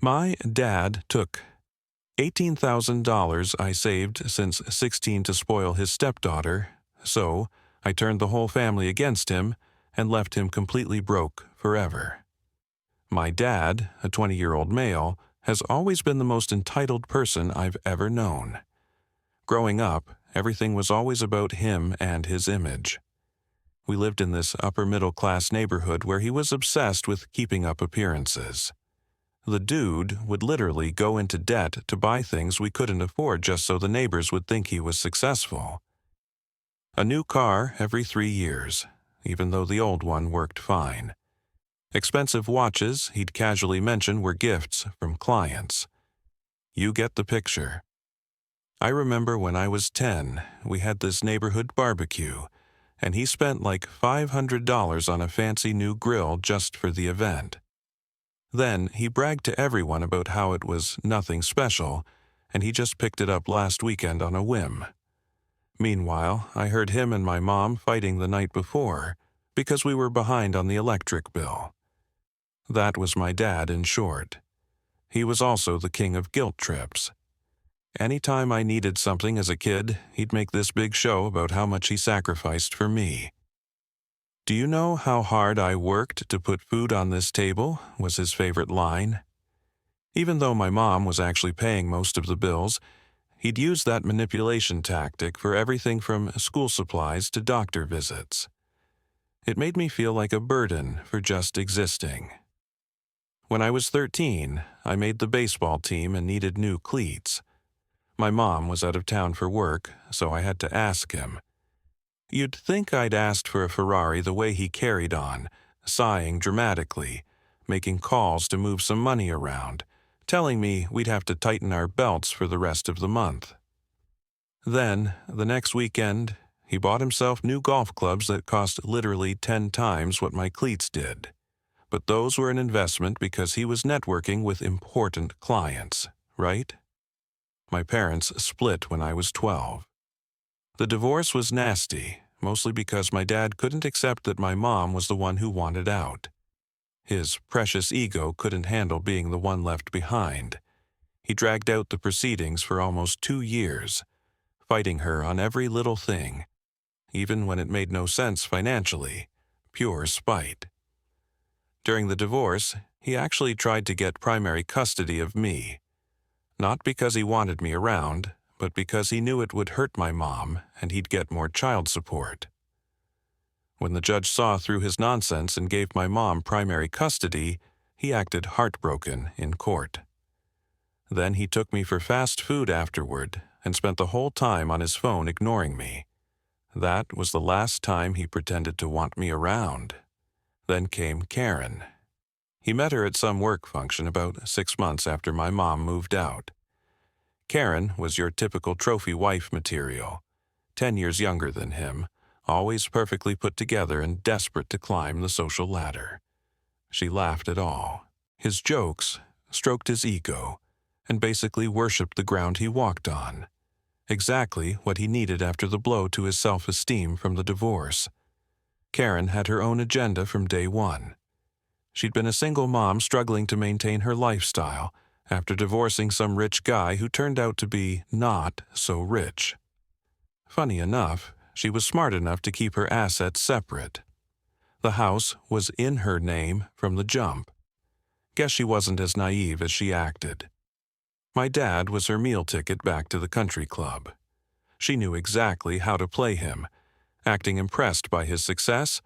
My dad took $18,000 I saved since 16 to spoil his stepdaughter, so I turned the whole family against him and left him completely broke forever. My dad, a 20-year-old male, has always been the most entitled person I've ever known. Growing up, everything was always about him and his image. We lived in this upper-middle-class neighborhood where he was obsessed with keeping up appearances. The dude would literally go into debt to buy things we couldn't afford just so the neighbors would think he was successful. A new car every 3 years, even though the old one worked fine. Expensive watches he'd casually mention were gifts from clients. You get the picture. I remember when I was 10, we had this neighborhood barbecue, and he spent like $500 on a fancy new grill just for the event. Then he bragged to everyone about how it was nothing special, and he just picked it up last weekend on a whim. Meanwhile, I heard him and my mom fighting the night before because we were behind on the electric bill. That was my dad in short. He was also the king of guilt trips. Anytime I needed something as a kid, he'd make this big show about how much he sacrificed for me. "Do you know how hard I worked to put food on this table?" was his favorite line. Even though my mom was actually paying most of the bills, he'd use that manipulation tactic for everything from school supplies to doctor visits. It made me feel like a burden for just existing. When I was 13, I made the baseball team and needed new cleats. My mom was out of town for work, so I had to ask him. You'd think I'd asked for a Ferrari the way he carried on, sighing dramatically, making calls to move some money around, telling me we'd have to tighten our belts for the rest of the month. Then, the next weekend, he bought himself new golf clubs that cost literally 10 times what my cleats did. But those were an investment because he was networking with important clients, right? My parents split when I was 12. The divorce was nasty, mostly because my dad couldn't accept that my mom was the one who wanted out. His precious ego couldn't handle being the one left behind. He dragged out the proceedings for almost 2 years, fighting her on every little thing, even when it made no sense financially, pure spite. During the divorce, he actually tried to get primary custody of me. Not because he wanted me around, but because he knew it would hurt my mom and he'd get more child support. When the judge saw through his nonsense and gave my mom primary custody, he acted heartbroken in court. Then he took me for fast food afterward and spent the whole time on his phone ignoring me. That was the last time he pretended to want me around. Then came Karen. He met her at some work function about 6 months after my mom moved out. Karen was your typical trophy wife material, 10 years younger than him, always perfectly put together and desperate to climb the social ladder. She laughed at all. His jokes stroked his ego and basically worshipped the ground he walked on. Exactly what he needed after the blow to his self-esteem from the divorce. Karen had her own agenda from day one. She'd been a single mom struggling to maintain her lifestyle after divorcing some rich guy who turned out to be not so rich. Funny enough, she was smart enough to keep her assets separate. The house was in her name from the jump. Guess she wasn't as naive as she acted. My dad was her meal ticket back to the country club. She knew exactly how to play him, acting impressed by his success,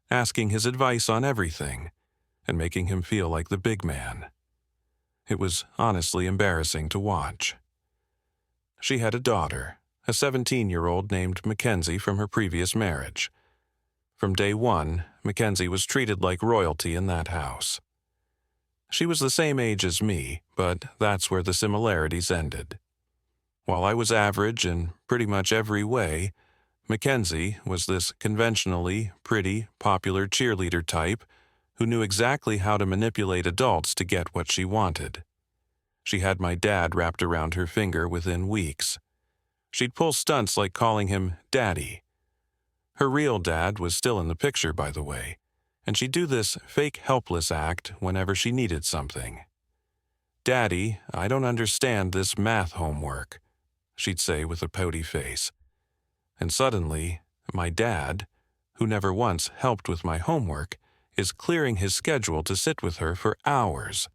asking his advice on everything, and making him feel like the big man. It was honestly embarrassing to watch. She had a daughter, a 17-year-old named Mackenzie from her previous marriage. From day one, Mackenzie was treated like royalty in that house. She was the same age as me, but that's where the similarities ended. While I was average in pretty much every way, Mackenzie was this conventionally pretty, popular cheerleader type who knew exactly how to manipulate adults to get what she wanted. She had my dad wrapped around her finger within weeks. She'd pull stunts like calling him Daddy. Her real dad was still in the picture, by the way, and she'd do this fake helpless act whenever she needed something. "Daddy, I don't understand this math homework," she'd say with a pouty face. And suddenly, my dad, who never once helped with my homework, is clearing his schedule to sit with her for hours.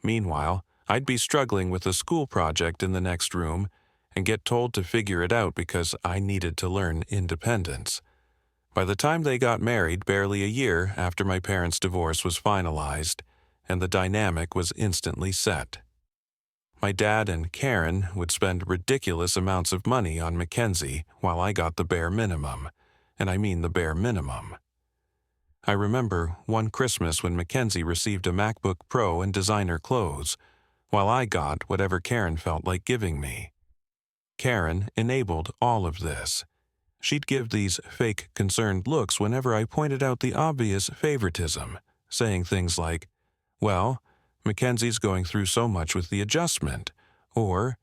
Meanwhile, I'd be struggling with a school project in the next room and get told to figure it out because I needed to learn independence. By the time they got married, barely a year after my parents' divorce was finalized, and the dynamic was instantly set. My dad and Karen would spend ridiculous amounts of money on Mackenzie while I got the bare minimum, and I mean the bare minimum. I remember one Christmas when Mackenzie received a MacBook Pro and designer clothes, while I got whatever Karen felt like giving me. Karen enabled all of this. She'd give these fake concerned looks whenever I pointed out the obvious favoritism, saying things like, "Well, Mackenzie's going through so much with the adjustment," or,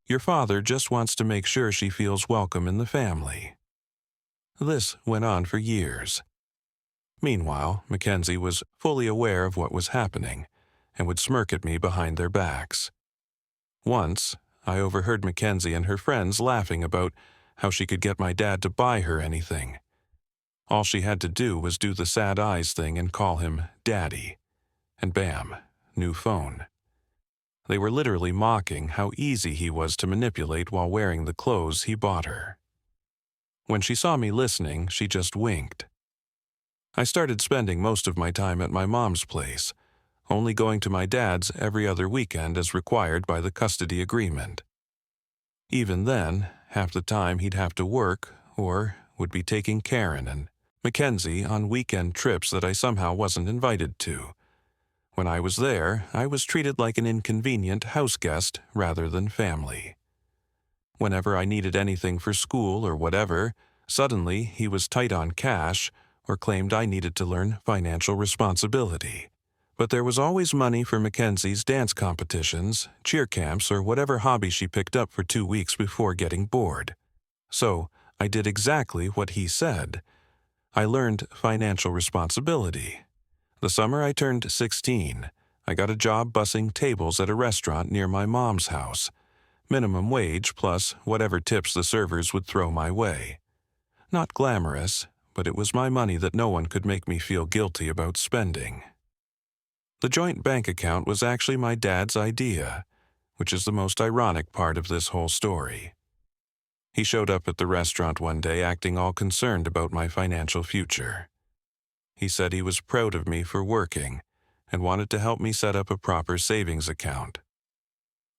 "Your father just wants to make sure she feels welcome in the family." This went on for years. Meanwhile, Mackenzie was fully aware of what was happening and would smirk at me behind their backs. Once, I overheard Mackenzie and her friends laughing about how she could get my dad to buy her anything. All she had to do was do the sad eyes thing and call him Daddy. And bam, new phone. They were literally mocking how easy he was to manipulate while wearing the clothes he bought her. When she saw me listening, she just winked. I started spending most of my time at my mom's place, only going to my dad's every other weekend as required by the custody agreement. Even then, half the time he'd have to work or would be taking Karen and Mackenzie on weekend trips that I somehow wasn't invited to. When I was there, I was treated like an inconvenient house guest rather than family. Whenever I needed anything for school or whatever, suddenly he was tight on cash or claimed I needed to learn financial responsibility. But there was always money for Mackenzie's dance competitions, cheer camps, or whatever hobby she picked up for 2 weeks before getting bored. So I did exactly what he said. I learned financial responsibility. The summer I turned 16, I got a job bussing tables at a restaurant near my mom's house. Minimum wage plus whatever tips the servers would throw my way. Not glamorous, but it was my money that no one could make me feel guilty about spending. The joint bank account was actually my dad's idea, which is the most ironic part of this whole story. He showed up at the restaurant one day acting all concerned about my financial future. He said he was proud of me for working and wanted to help me set up a proper savings account.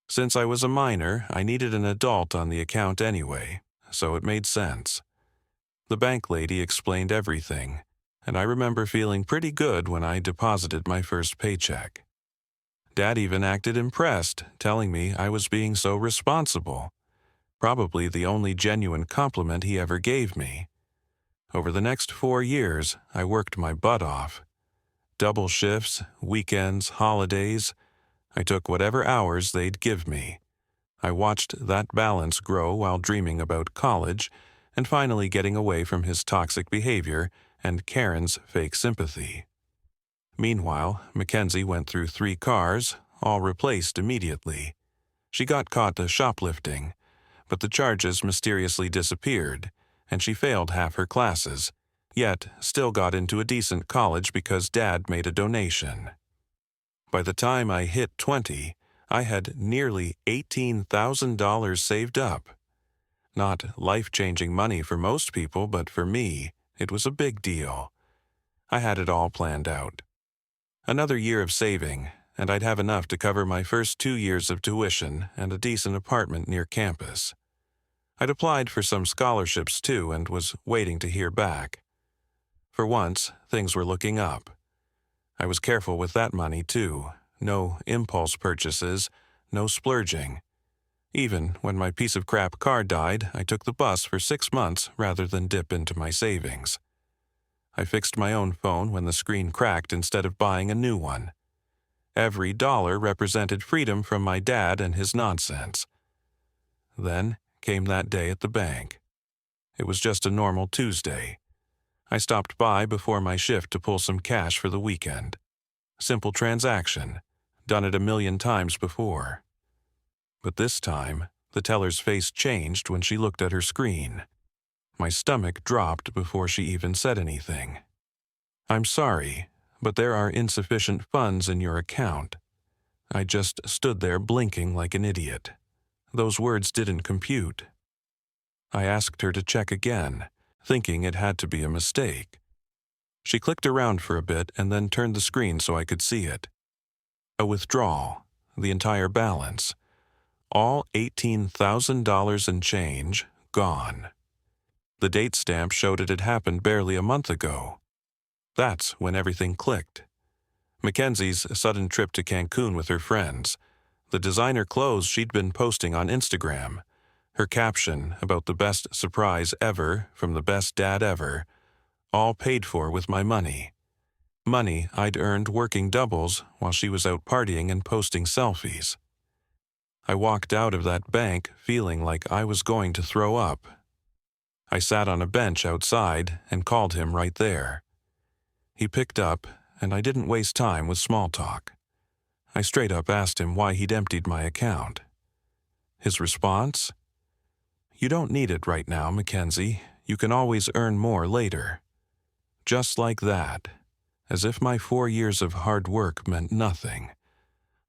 Since I was a minor, I needed an adult on the account anyway, so it made sense. The bank lady explained everything, and I remember feeling pretty good when I deposited my first paycheck. Dad even acted impressed, telling me I was being so responsible. Probably the only genuine compliment he ever gave me. Over the next 4 years, I worked my butt off. Double shifts, weekends, holidays. I took whatever hours they'd give me. I watched that balance grow while dreaming about college and finally getting away from his toxic behavior and Karen's fake sympathy. Meanwhile, Mackenzie went through 3 cars, all replaced immediately. She got caught shoplifting, but the charges mysteriously disappeared, and she failed half her classes, yet still got into a decent college because Dad made a donation. By the time I hit 20, I had nearly $18,000 saved up. Not life-changing money for most people, but for me, it was a big deal. I had it all planned out. Another year of saving, and I'd have enough to cover my first 2 years of tuition and a decent apartment near campus. I'd applied for some scholarships too and was waiting to hear back. For once, things were looking up. I was careful with that money too. No impulse purchases, no splurging. Even when my piece of crap car died, I took the bus for 6 months rather than dip into my savings. I fixed my own phone when the screen cracked instead of buying a new one. Every dollar represented freedom from my dad and his nonsense. Then came that day at the bank. It was just a normal Tuesday. I stopped by before my shift to pull some cash for the weekend. Simple transaction. done it a million times before. But this time, the teller's face changed when she looked at her screen. My stomach dropped before she even said anything. "I'm sorry, but there are insufficient funds in your account." I just stood there blinking like an idiot. Those words didn't compute. I asked her to check again, thinking it had to be a mistake. She clicked around for a bit and then turned the screen so I could see it. A withdrawal, the entire balance. All $18,000 and change, gone. The date stamp showed it had happened barely a month ago. That's when everything clicked. Mackenzie's sudden trip to Cancun with her friends, the designer clothes she'd been posting on Instagram, her caption about the best surprise ever from the best dad ever, all paid for with my money. Money I'd earned working doubles while she was out partying and posting selfies. I walked out of that bank feeling like I was going to throw up. I sat on a bench outside and called him right there. He picked up, and I didn't waste time with small talk. I straight up asked him why he'd emptied my account. His response? "You don't need it right now, Mackenzie. You can always earn more later." Just like that, as if my 4 years of hard work meant nothing.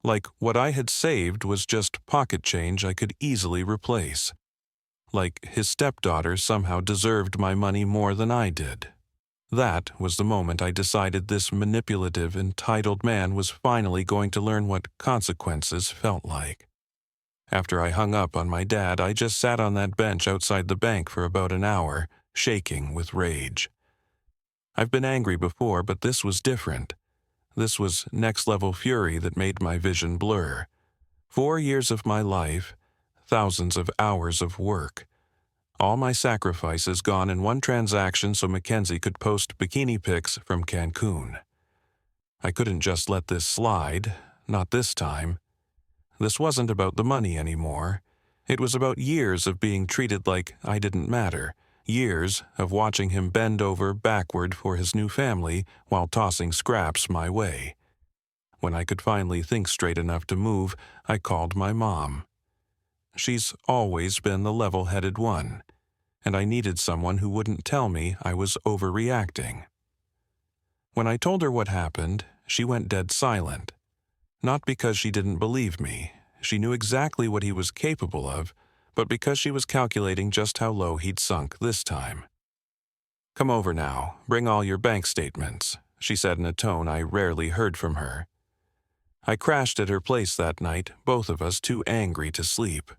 Like what I had saved was just pocket change I could easily replace. Like his stepdaughter somehow deserved my money more than I did. That was the moment I decided this manipulative, entitled man was finally going to learn what consequences felt like. After I hung up on my dad, I just sat on that bench outside the bank for about an hour, shaking with rage. I've been angry before, but this was different. This was next-level fury that made my vision blur. 4 years of my life, thousands of hours of work. All my sacrifices gone in one transaction so Mackenzie could post bikini pics from Cancun. I couldn't just let this slide, not this time. This wasn't about the money anymore. It was about years of being treated like I didn't matter. Years of watching him bend over backward for his new family while tossing scraps my way. When I could finally think straight enough to move, I called my mom. She's always been the level-headed one, and I needed someone who wouldn't tell me I was overreacting. When I told her what happened, she went dead silent. Not because she didn't believe me. She knew exactly what he was capable of, but because she was calculating just how low he'd sunk this time. "Come over now, bring all your bank statements," she said in a tone I rarely heard from her. I crashed at her place that night, both of us too angry to sleep.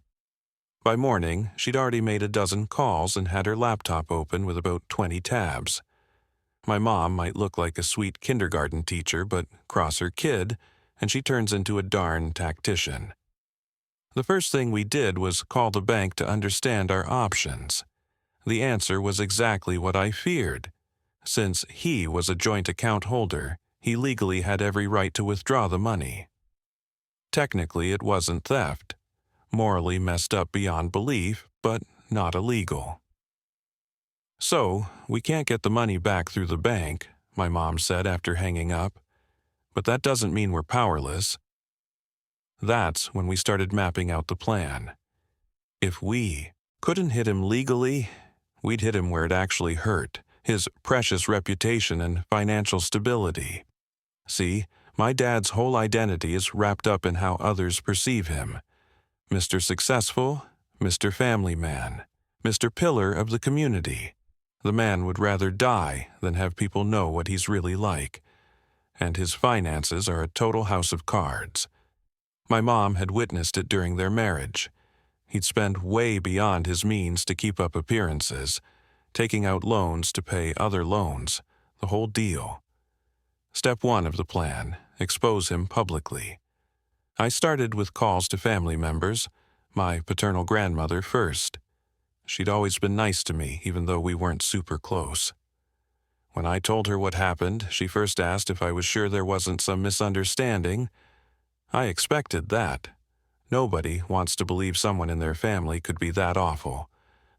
By morning, she'd already made a dozen calls and had her laptop open with about 20 tabs. My mom might look like a sweet kindergarten teacher, but cross her kid, and she turns into a darn tactician. The first thing we did was call the bank to understand our options. The answer was exactly what I feared. Since he was a joint account holder, he legally had every right to withdraw the money. Technically, it wasn't theft. Morally messed up beyond belief, but not illegal. "So, we can't get the money back through the bank," my mom said after hanging up. "But that doesn't mean we're powerless." That's when we started mapping out the plan. If we couldn't hit him legally, we'd hit him where it actually hurt, his precious reputation and financial stability. See, my dad's whole identity is wrapped up in how others perceive him. Mr. Successful, Mr. Family Man, Mr. Pillar of the community. The man would rather die than have people know what he's really like. And his finances are a total house of cards. My mom had witnessed it during their marriage. He'd spend way beyond his means to keep up appearances, taking out loans to pay other loans, the whole deal. Step 1 of the plan, expose him publicly. I started with calls to family members, my paternal grandmother first. She'd always been nice to me, even though we weren't super close. When I told her what happened, she first asked if I was sure there wasn't some misunderstanding. I expected that. Nobody wants to believe someone in their family could be that awful.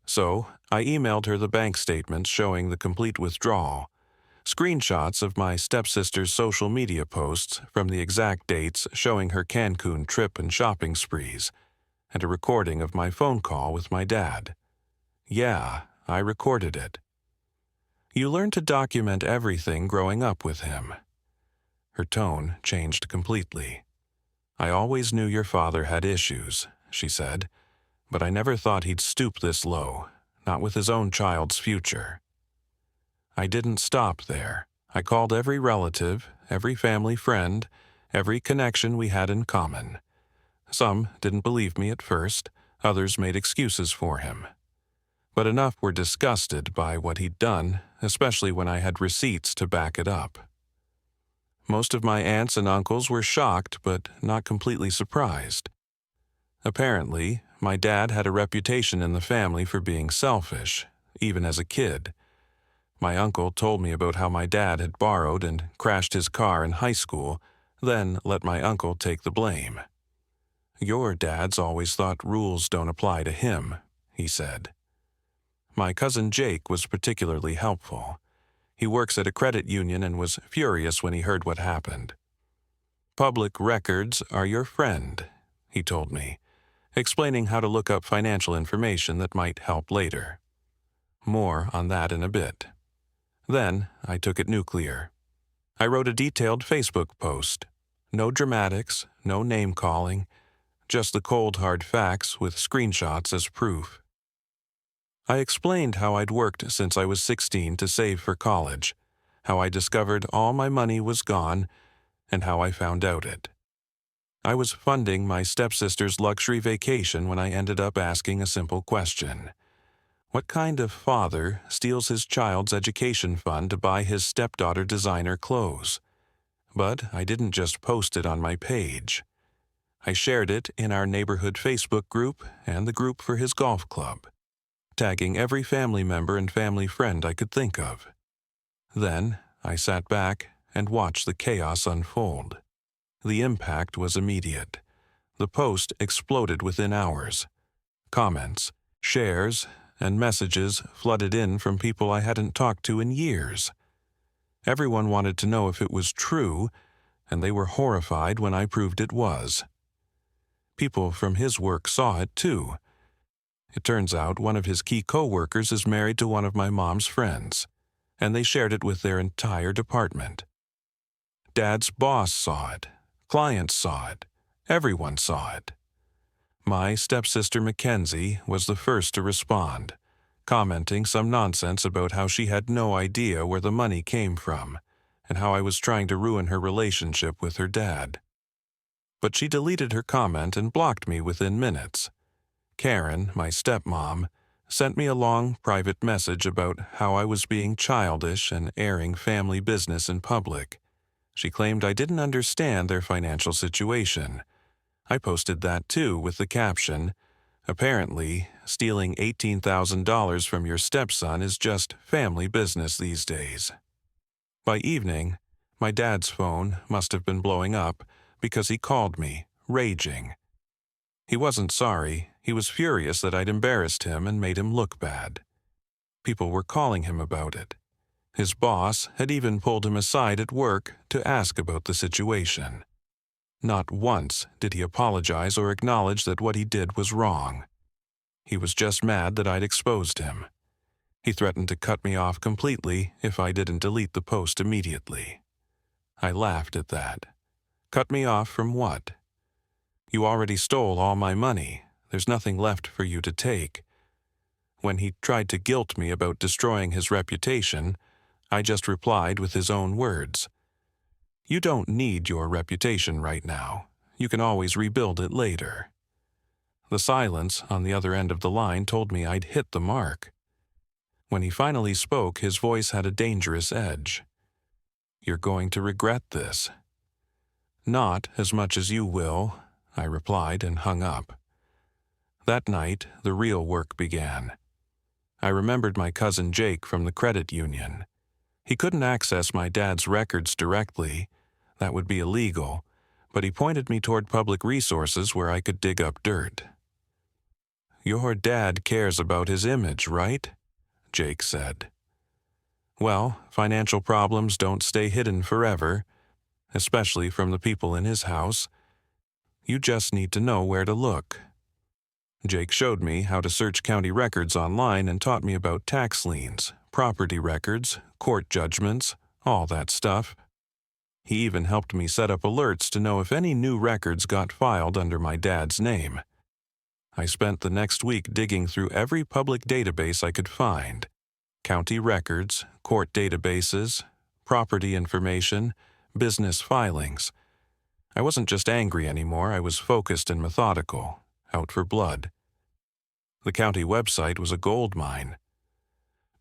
So I emailed her the bank statements showing the complete withdrawal. screenshots of my stepsister's social media posts from the exact dates showing her Cancun trip and shopping sprees, and a recording of my phone call with my dad. Yeah, I recorded it. You learn to document everything growing up with him. Her tone changed completely. I always knew your father had issues, she said, but I never thought he'd stoop this low, not with his own child's future. I didn't stop there. I called every relative, every family friend, every connection we had in common. Some didn't believe me at first, others made excuses for him. But enough were disgusted by what he'd done, especially when I had receipts to back it up. Most of my aunts and uncles were shocked but not completely surprised. Apparently, my dad had a reputation in the family for being selfish, even as a kid. My uncle told me about how my dad had borrowed and crashed his car in high school, then let my uncle take the blame. Your dad's always thought rules don't apply to him, he said. My cousin Jake was particularly helpful. He works at a credit union and was furious when he heard what happened. Public records are your friend, he told me, explaining how to look up financial information that might help later. More on that in a bit. Then I took it nuclear. I wrote a detailed Facebook post. No dramatics, no name-calling, just the cold hard facts with screenshots as proof. I explained how I'd worked since I was 16 to save for college, how I discovered all my money was gone, and how I found out it. I was funding my stepsister's luxury vacation when I ended up asking a simple question. What kind of father steals his child's education fund to buy his stepdaughter designer clothes? But I didn't just post it on my page. I shared it in our neighborhood Facebook group and the group for his golf club, tagging every family member and family friend I could think of. Then I sat back and watched the chaos unfold. The impact was immediate. The post exploded within hours. Comments, shares, and messages flooded in from people I hadn't talked to in years. Everyone wanted to know if it was true, and they were horrified when I proved it was. People from his work saw it too. It turns out one of his key co-workers is married to one of my mom's friends, and they shared it with their entire department. Dad's boss saw it. Clients saw it. Everyone saw it. My stepsister Mackenzie was the first to respond, commenting some nonsense about how she had no idea where the money came from and how I was trying to ruin her relationship with her dad. But she deleted her comment and blocked me within minutes. Karen, my stepmom, sent me a long private message about how I was being childish and airing family business in public. She claimed I didn't understand their financial situation. I posted that too with the caption, "Apparently, stealing $18,000 from your stepson is just family business these days." By evening, my dad's phone must have been blowing up because he called me, raging. He wasn't sorry. He was furious that I'd embarrassed him and made him look bad. People were calling him about it. His boss had even pulled him aside at work to ask about the situation. Not once did he apologize or acknowledge that what he did was wrong. He was just mad that I'd exposed him. He threatened to cut me off completely if I didn't delete the post immediately. I laughed at that. Cut me off from what? You already stole all my money. There's nothing left for you to take. When he tried to guilt me about destroying his reputation, I just replied with his own words. You don't need your reputation right now. You can always rebuild it later. The silence on the other end of the line told me I'd hit the mark. When he finally spoke, his voice had a dangerous edge. You're going to regret this. Not as much as you will, I replied and hung up. That night, the real work began. I remembered my cousin Jake from the credit union. He couldn't access my dad's records directly. That would be illegal, but he pointed me toward public resources where I could dig up dirt. Your dad cares about his image, right? Jake said. Well, financial problems don't stay hidden forever, especially from the people in his house. You just need to know where to look. Jake showed me how to search county records online and taught me about tax liens, property records, court judgments, all that stuff. He even helped me set up alerts to know if any new records got filed under my dad's name. I spent the next week digging through every public database I could find: county records, court databases, property information, business filings. I wasn't just angry anymore, I was focused and methodical, out for blood. The county website was a gold mine.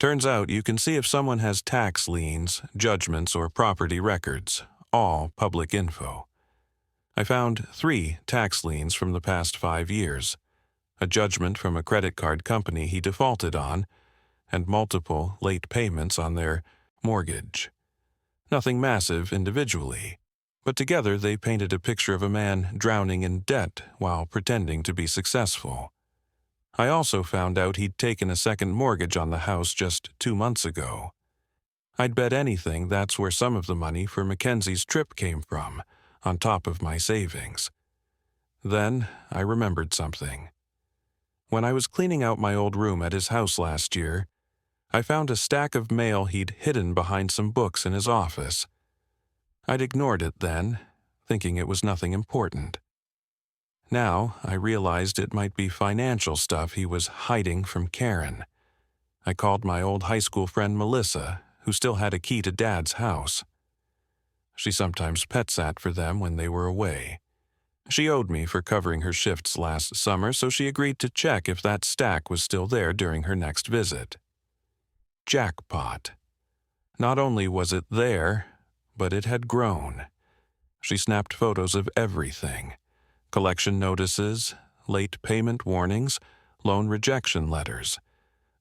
Turns out you can see if someone has tax liens, judgments, or property records, all public info. I found 3 tax liens from the past 5 years, a judgment from a credit card company he defaulted on, and multiple late payments on their mortgage. Nothing massive individually, but together they painted a picture of a man drowning in debt while pretending to be successful. I also found out he'd taken a second mortgage on the house just 2 months ago. I'd bet anything that's where some of the money for Mackenzie's trip came from, on top of my savings. Then I remembered something. When I was cleaning out my old room at his house last year, I found a stack of mail he'd hidden behind some books in his office. I'd ignored it then, thinking it was nothing important. Now I realized it might be financial stuff he was hiding from Karen. I called my old high school friend Melissa, who still had a key to Dad's house. She sometimes pet sat for them when they were away. She owed me for covering her shifts last summer, so she agreed to check if that stack was still there during her next visit. Jackpot. Not only was it there, but it had grown. She snapped photos of everything: collection notices, late payment warnings, loan rejection letters.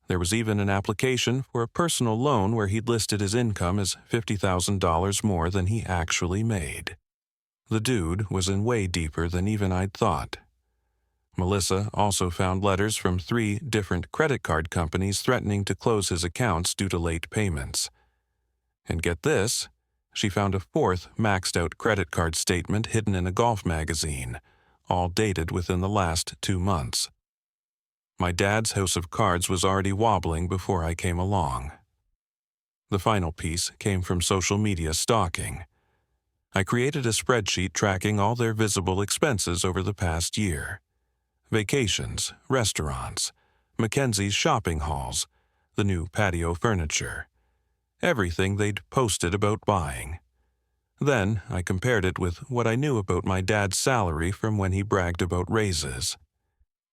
There was even an application for a personal loan where he'd listed his income as $50,000 more than he actually made. The dude was in way deeper than even I'd thought. Melissa also found letters from 3 different credit card companies threatening to close his accounts due to late payments. And get this, she found a 4th maxed-out credit card statement hidden in a golf magazine, all dated within the last 2 months. My dad's house of cards was already wobbling before I came along. The final piece came from social media stalking. I created a spreadsheet tracking all their visible expenses over the past year: vacations, restaurants, Mackenzie's shopping hauls, the new patio furniture, everything they'd posted about buying. Then I compared it with what I knew about my dad's salary from when he bragged about raises.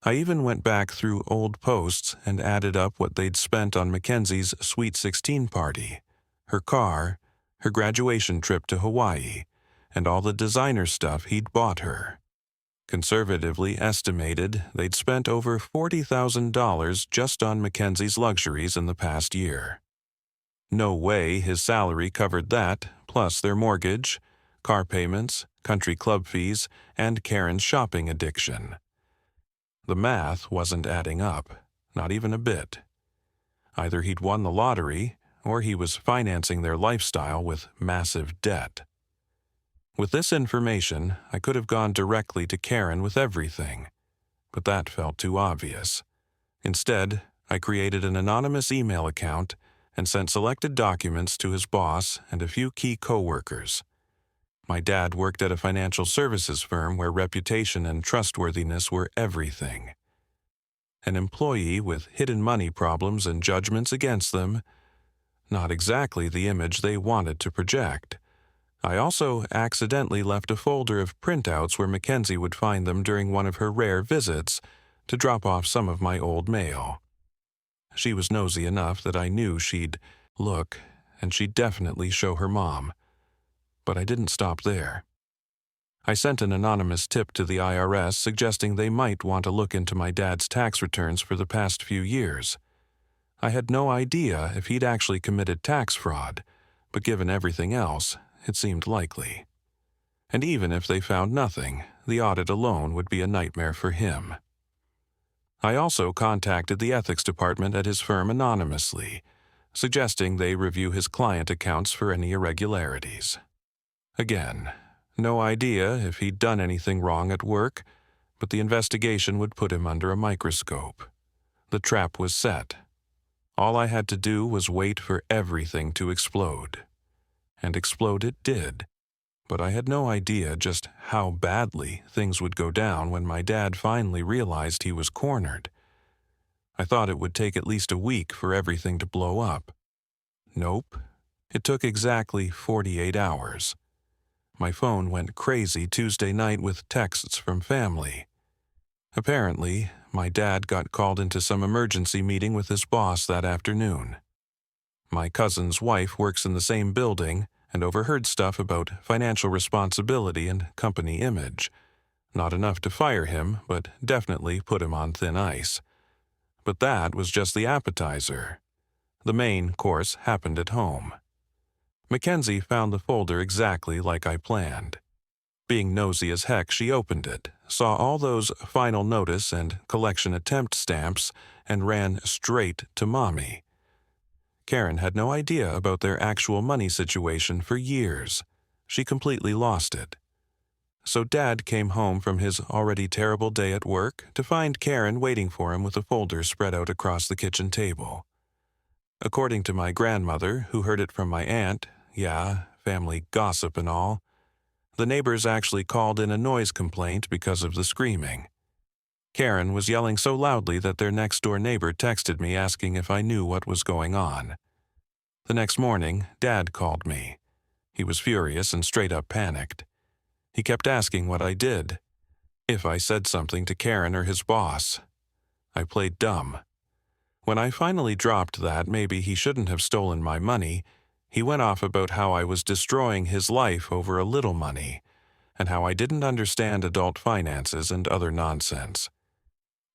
I even went back through old posts and added up what they'd spent on Mackenzie's Sweet 16 party, her car, her graduation trip to Hawaii, and all the designer stuff he'd bought her. Conservatively estimated, they'd spent over $40,000 just on Mackenzie's luxuries in the past year. No way his salary covered that, plus their mortgage, car payments, country club fees, and Karen's shopping addiction. The math wasn't adding up, not even a bit. Either he'd won the lottery, or he was financing their lifestyle with massive debt. With this information, I could have gone directly to Karen with everything, but that felt too obvious. Instead, I created an anonymous email account and sent selected documents to his boss and a few key coworkers. My dad worked at a financial services firm where reputation and trustworthiness were everything. An employee with hidden money problems and judgments against them, not exactly the image they wanted to project. I also accidentally left a folder of printouts where Mackenzie would find them during one of her rare visits to drop off some of my old mail. She was nosy enough that I knew she'd look, and she'd definitely show her mom. But I didn't stop there. I sent an anonymous tip to the IRS suggesting they might want to look into my dad's tax returns for the past few years. I had no idea if he'd actually committed tax fraud, but given everything else, it seemed likely. And even if they found nothing, the audit alone would be a nightmare for him. I also contacted the ethics department at his firm anonymously, suggesting they review his client accounts for any irregularities. Again, no idea if he'd done anything wrong at work, but the investigation would put him under a microscope. The trap was set. All I had to do was wait for everything to explode. And explode it did. But I had no idea just how badly things would go down when my dad finally realized he was cornered. I thought it would take at least a week for everything to blow up. Nope. It took exactly 48 hours. My phone went crazy Tuesday night with texts from family. Apparently, my dad got called into some emergency meeting with his boss that afternoon. My cousin's wife works in the same building and overheard stuff about financial responsibility and company image. Not enough to fire him, but definitely put him on thin ice. But that was just the appetizer. The main course happened at home. Mackenzie found the folder exactly like I planned. Being nosy as heck, she opened it, saw all those final notice and collection attempt stamps, and ran straight to Mommy. Karen had no idea about their actual money situation for years. She completely lost it. So Dad came home from his already terrible day at work to find Karen waiting for him with a folder spread out across the kitchen table. According to my grandmother, who heard it from my aunt, yeah, family gossip and all, the neighbors actually called in a noise complaint because of the screaming. Karen was yelling so loudly that their next-door neighbor texted me asking if I knew what was going on. The next morning, Dad called me. He was furious and straight-up panicked. He kept asking what I did, if I said something to Karen or his boss. I played dumb. When I finally dropped that maybe he shouldn't have stolen my money, he went off about how I was destroying his life over a little money, and how I didn't understand adult finances and other nonsense.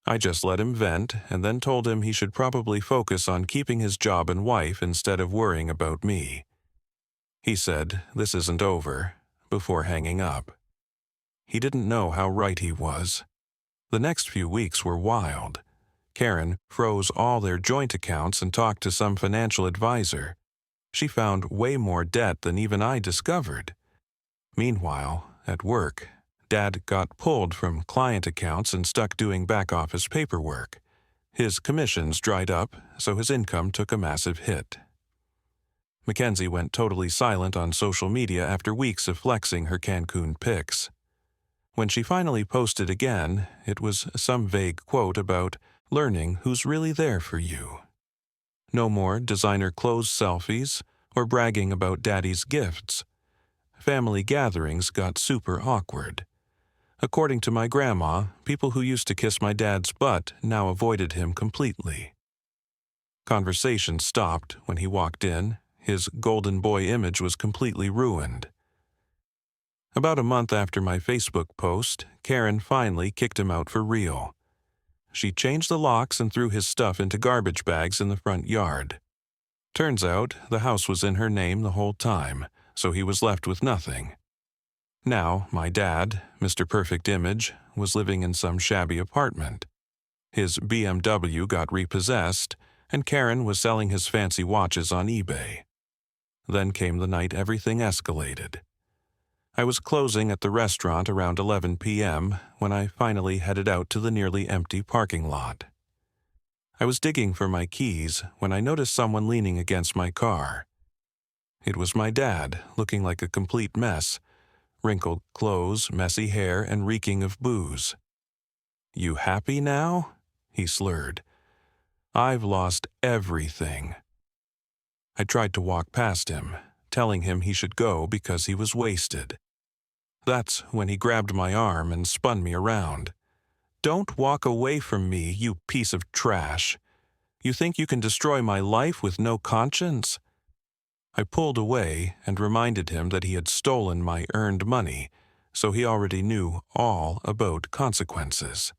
I just let him vent and then told him he should probably focus on keeping his job and wife instead of worrying about me. He said, "This isn't over," before hanging up. He didn't know how right he was. The next few weeks were wild. Karen froze all their joint accounts and talked to some financial advisor. She found way more debt than even I discovered. Meanwhile, at work, Dad got pulled from client accounts and stuck doing back-office paperwork. His commissions dried up, so his income took a massive hit. Mackenzie went totally silent on social media after weeks of flexing her Cancun pics. When she finally posted again, it was some vague quote about learning who's really there for you. No more designer clothes selfies or bragging about Daddy's gifts. Family gatherings got super awkward. According to my grandma, people who used to kiss my dad's butt now avoided him completely. Conversation stopped when he walked in. His golden boy image was completely ruined. About a month after my Facebook post, Karen finally kicked him out for real. She changed the locks and threw his stuff into garbage bags in the front yard. Turns out the house was in her name the whole time, so he was left with nothing. Now, my dad, Mr. Perfect Image, was living in some shabby apartment. His BMW got repossessed, and Karen was selling his fancy watches on eBay. Then came the night everything escalated. I was closing at the restaurant around 11 p.m. when I finally headed out to the nearly empty parking lot. I was digging for my keys when I noticed someone leaning against my car. It was my dad, looking like a complete mess, wrinkled clothes, messy hair, and reeking of booze. "You happy now?" he slurred. "I've lost everything." I tried to walk past him, telling him he should go because he was wasted. That's when he grabbed my arm and spun me around. "Don't walk away from me, you piece of trash. You think you can destroy my life with no conscience?" I pulled away and reminded him that he had stolen my earned money, so he already knew all about consequences.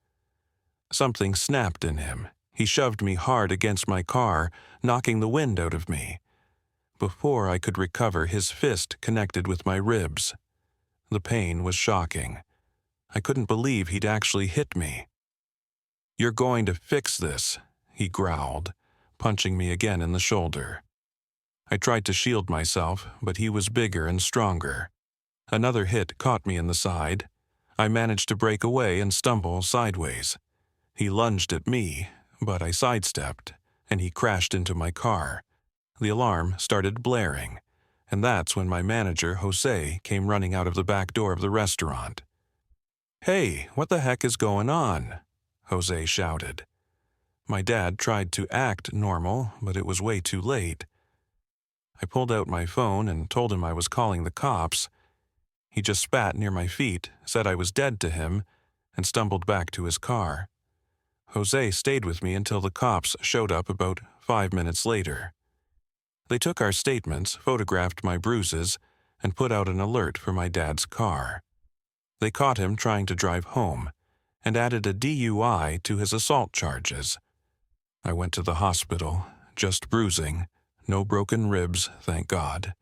Something snapped in him. He shoved me hard against my car, knocking the wind out of me. Before I could recover, his fist connected with my ribs. The pain was shocking. I couldn't believe he'd actually hit me. "You're going to fix this," he growled, punching me again in the shoulder. I tried to shield myself, but he was bigger and stronger. Another hit caught me in the side. I managed to break away and stumble sideways. He lunged at me, but I sidestepped, and he crashed into my car. The alarm started blaring, and that's when my manager, Jose, came running out of the back door of the restaurant. "Hey, what the heck is going on?" Jose shouted. My dad tried to act normal, but it was way too late. I pulled out my phone and told him I was calling the cops. He just spat near my feet, said I was dead to him, and stumbled back to his car. Jose stayed with me until the cops showed up about 5 minutes later. They took our statements, photographed my bruises, and put out an alert for my dad's car. They caught him trying to drive home, and added a DUI to his assault charges. I went to the hospital, just bruising, no broken ribs, thank God,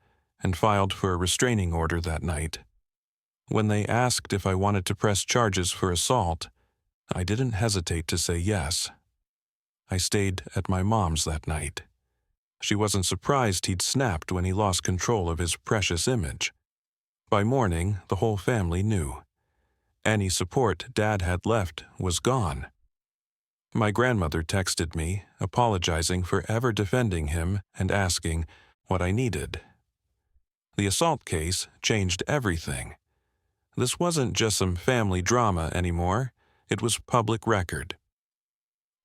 and filed for a restraining order that night. When they asked if I wanted to press charges for assault, I didn't hesitate to say yes. I stayed at my mom's that night. She wasn't surprised he'd snapped when he lost control of his precious image. By morning, the whole family knew. Any support Dad had left was gone. My grandmother texted me, apologizing for ever defending him and asking what I needed. The assault case changed everything. This wasn't just some family drama anymore, it was public record.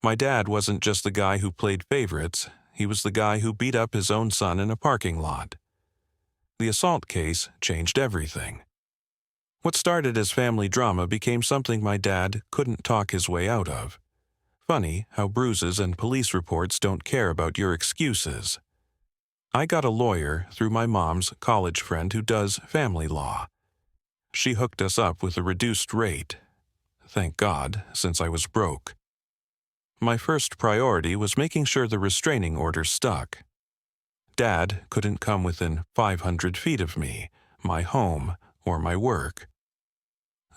My dad wasn't just the guy who played favorites, he was the guy who beat up his own son in a parking lot. The assault case changed everything. What started as family drama became something my dad couldn't talk his way out of. Funny how bruises and police reports don't care about your excuses. I got a lawyer through my mom's college friend who does family law. She hooked us up with a reduced rate. Thank God, since I was broke. My first priority was making sure the restraining order stuck. Dad couldn't come within 500 feet of me, my home, or my work.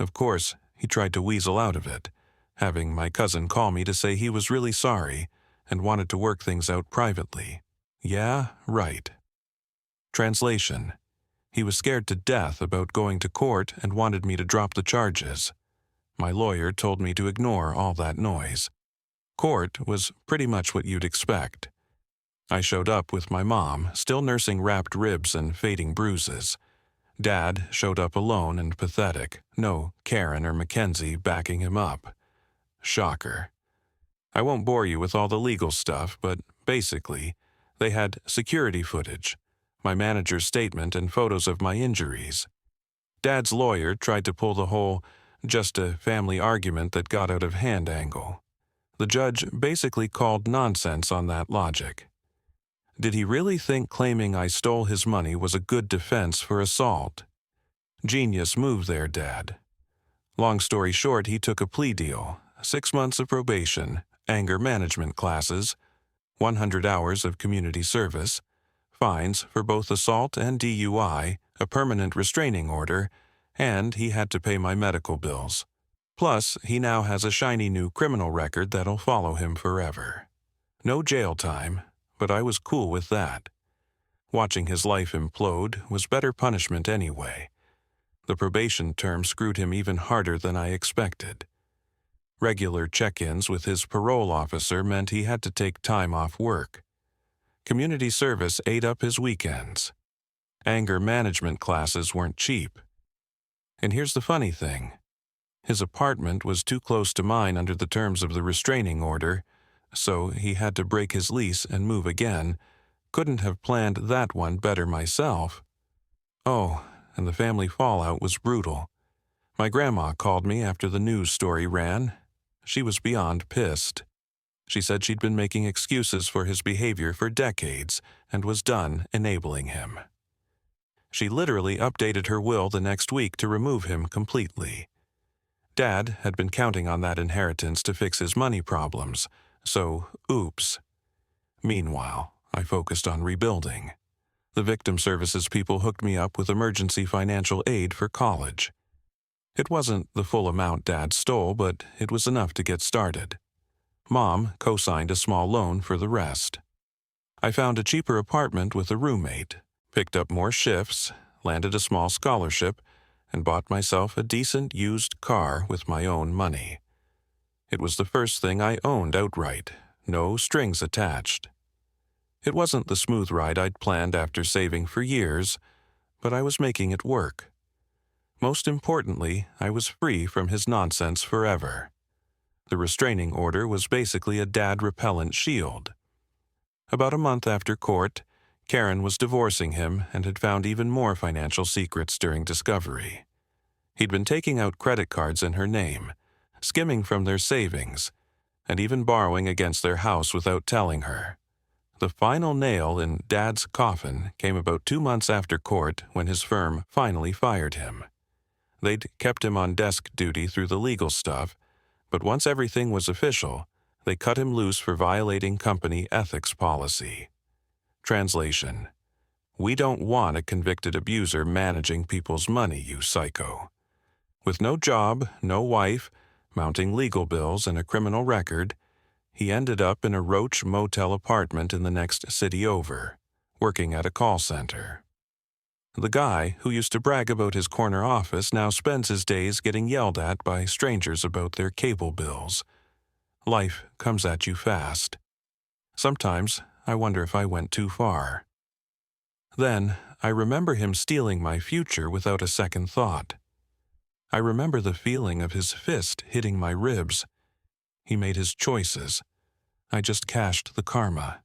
Of course, he tried to weasel out of it, having my cousin call me to say he was really sorry and wanted to work things out privately. Yeah, right. Translation: he was scared to death about going to court and wanted me to drop the charges. My lawyer told me to ignore all that noise. Court was pretty much what you'd expect. I showed up with my mom, still nursing wrapped ribs and fading bruises. Dad showed up alone and pathetic, no Karen or Mackenzie backing him up. Shocker. I won't bore you with all the legal stuff, but basically, they had security footage, my manager's statement, and photos of my injuries. Dad's lawyer tried to pull the whole just a family argument that got out of hand angle. The judge basically called nonsense on that logic. Did he really think claiming I stole his money was a good defense for assault? Genius move there, Dad. Long story short, he took a plea deal, 6 months of probation, anger management classes, 100 hours of community service, fines for both assault and DUI, a permanent restraining order, and he had to pay my medical bills. Plus, he now has a shiny new criminal record that'll follow him forever. No jail time, but I was cool with that. Watching his life implode was better punishment anyway. The probation term screwed him even harder than I expected. Regular check-ins with his parole officer meant he had to take time off work. Community service ate up his weekends. Anger management classes weren't cheap. And here's the funny thing. His apartment was too close to mine under the terms of the restraining order, so he had to break his lease and move again. Couldn't have planned that one better myself. Oh, and the family fallout was brutal. My grandma called me after the news story ran. She was beyond pissed. She said she'd been making excuses for his behavior for decades and was done enabling him. She literally updated her will the next week to remove him completely. Dad had been counting on that inheritance to fix his money problems, so oops. Meanwhile, I focused on rebuilding. The victim services people hooked me up with emergency financial aid for college. It wasn't the full amount Dad stole, but it was enough to get started. Mom co-signed a small loan for the rest. I found a cheaper apartment with a roommate, picked up more shifts, landed a small scholarship, and bought myself a decent used car with my own money. It was the first thing I owned outright, no strings attached. It wasn't the smooth ride I'd planned after saving for years, but I was making it work. Most importantly, I was free from his nonsense forever. The restraining order was basically a dad-repellent shield. About a month after court, Karen was divorcing him and had found even more financial secrets during discovery. He'd been taking out credit cards in her name, skimming from their savings, and even borrowing against their house without telling her. The final nail in Dad's coffin came about 2 months after court when his firm finally fired him. They'd kept him on desk duty through the legal stuff, but once everything was official, they cut him loose for violating company ethics policy. Translation: We don't want a convicted abuser managing people's money, you psycho. With no job, no wife, mounting legal bills, and a criminal record, he ended up in a roach motel apartment in the next city over, working at a call center. The guy, who used to brag about his corner office, now spends his days getting yelled at by strangers about their cable bills. Life comes at you fast. Sometimes I wonder if I went too far. Then I remember him stealing my future without a second thought. I remember the feeling of his fist hitting my ribs. He made his choices. I just cashed the karma.